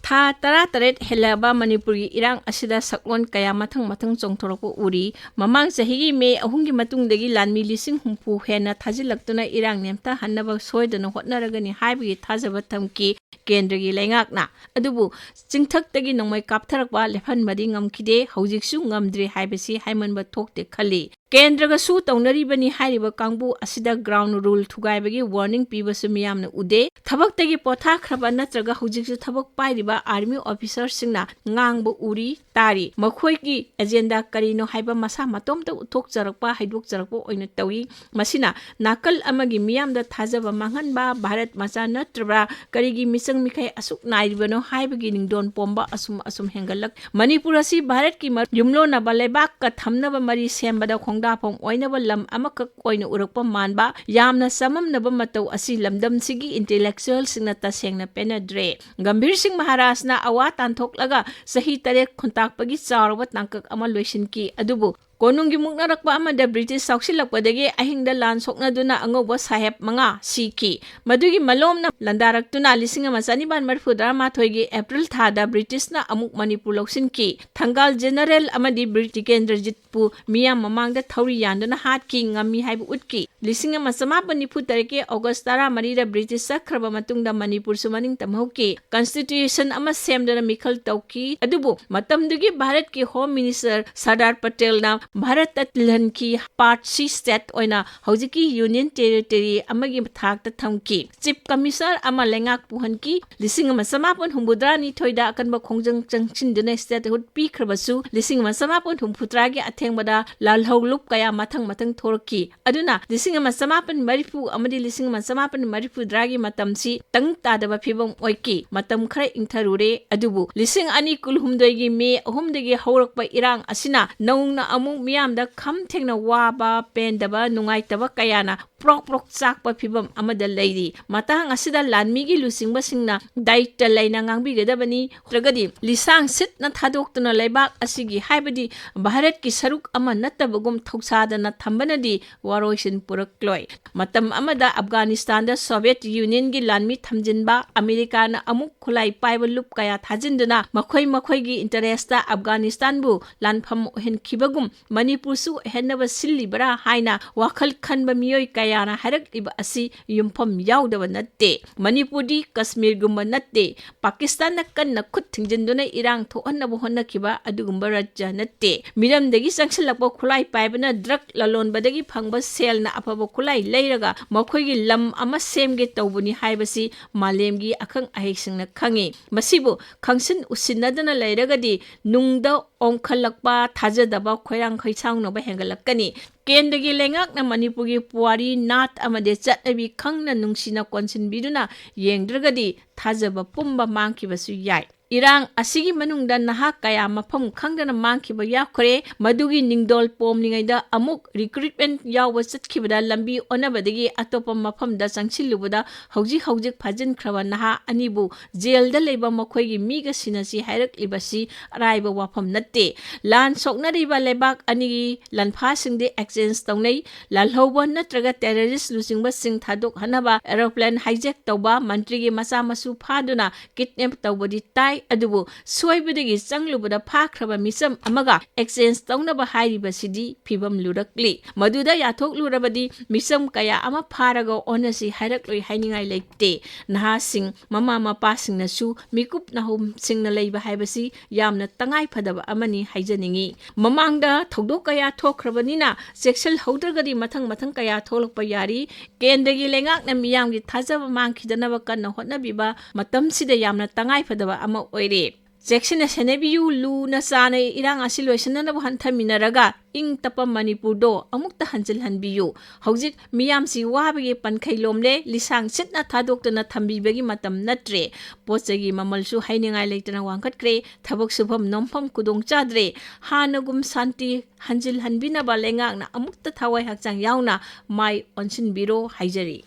Tha tara taret helaba Manipuri irang asida saklon kaya mathang chongthorokpo uri mamang chahigi me ahungi matungdagi lanmi lising humpu hena thajilaktuna irang nemta hannaba soidana hotnaragani haibigi thajaba thamki kendragi lengakna adubu chingthaktagi nongmai kaptharakba lefhanmadi ngamkide haujiksu ngamdri haibasi haimanba thokte khali Kendraga su taunaribani hairiba kangbu asida ground rule thugaibagi warning pibasu miyamna ude thabaktagi pothakraba natraga hujiksu thabak pairiba army officer singna ngangbu uri tari makhoigi agenda karino haiba masa matomta uthokjarakpa haidokjarakpa oina tawi masina nakal amagi miyamda thajaba manghanba bharat macha natraba karigi misang mikhai asuk nairibano haibagi ningdon pomba asum hengalak manipur asi bharat ki yumlo na balebak ka thamnaba mari sembada Dapong oinaba lam amakak oina urakpa manba yamna samamnaba matau asi lamdam sigi intellectual singna tasengna penadre Gambhir Singh Maharaj na awa tanthok sahi taret khuntakpagi chawraba tangkak ama loisinki adubu Konungi muknarakpa amada British sausilakpadagi ahingda lan soknaduna angawba saheb manga siki madugi malomna landaraktuna lisinga masaniban marfudra mathoigi April thada British na amuk Manipur loksinki Thangal General amadi British Kendrajitpu miyam mamangda thauri yanduna hatki ngami haibu utki lisinga masamapa nifu tarike August tara marida British sakraba matungda Manipur sumaning tamhauki Constitution ama semdana mikhal tauki adubu matamdugi Bharat ki Home Minister Sardar Patel na Bharat Atlan ki Part C state oina hojiki Union Territory amagi thakta thamki Chief Commissioner ama lengak puhanki lising masamapon humbudrani thoida akanba khongjang changchinduna state hut pi khrabasu lising masamapon humputragi athengbada lalholup kaya mathang thorki aduna lising masamapon marifu amadi lising masamapon marifu dragi matamsi tang tadaba phibam oiki matam khara ingtharure adubu lising ani kulhumdoigi me ahumdagi haurakpa irang asina naungna amu miyamda kham thengna waba pendaba nungaitaba kayana prok chakpa phibam amada leiri matang asida lanmigi lusingba singna daita laina ngangbigadabani tragadi lisang sit na thadoktuna leibak asigi haibadi Bharat ki saruk ama natabagum thoksadana thambanadi waroisin purakloi matam amada Afghanistan da Soviet Union gi lanmi thamjinba America na amuk khulai paiba lup kaya thajinduna makhoi gi interest da Afghanistan bu lanpham hen khibagum Manipur su hennaba sillibra haina wakhal khanba miyoi kayana harak iba asi yumpham yaudaba natte Manipur di Kashmir gumba natte Pakistan na kanna khut thingjinduna irang thohannabu honnakhiba adugumba rajya natte miramdagi sangsilakpa khulai paibana drug lalonbadagi phangba sel na afaba khulai leiraga makhoigi lam ama semge tawbuni haibasi malemgi akhang ahisingna khangi masibu khangsin usinnadana leiragadi nungda ongkhalakpa thajadaba khoirang khaisangnoba hengalakani Kendagi lengak na Manipurgi puari nat amade chatnabi khangna nungsina konsinbiduna yengdragadi thajaba pumba mangkibasu yai Irang asigi manungda naha kaya mafam khangdana mangkiba yakhore madugi ningdol pomningaida amuk recruitment yawa chatkibada lambi onabadagi atopa mafamda changsilubada hojik phajin khraba naha anibu jailda leiba makhoigi miga sinasi hairak ibasi araiba wafam natte lan soknariba lebak anigi lanpha singde exchange tawnei lalhoba natraga terrorist lusingba sing thadok hanaba aeroplane hijack tawba mantrigi masa masu phaduna kidnap tawbadi tai adubu soibudagi changlubada phakraba misam amaga exchange tawnaba hairiba sidi phibam lurakli maduda yathok lurabadi misam kaya ama pharaga onasi hairakloi hainingai leite naha sing mama mapa singnasu mikup nahum singna leiba haibasi yamna tangai phadaba amani haijaningi mamangda thodok kaya thokrabanina sexual haudragadi mathang kaya tholokpa yari kendagi lengak na miyamgi thajaba mangkhidanaba kanna hotnabiba matamsida yamna tangai phadaba ama oire Jackson Senebiu Lu Nasane Irang Asiloisana Hanthaminaraga ing tapa Manipur do amukta hanjil hanbiyu hojik miyam si wabi pankailomle lisang sitna thadokna thambibagi matam natre pochagi mamalsu hainingai leitana wangkhatkre thabak subham nompham kudong chadre hanagum santi hanjil hanbina balengak na amukta thawai hakchang yauna mai onsin biro haijari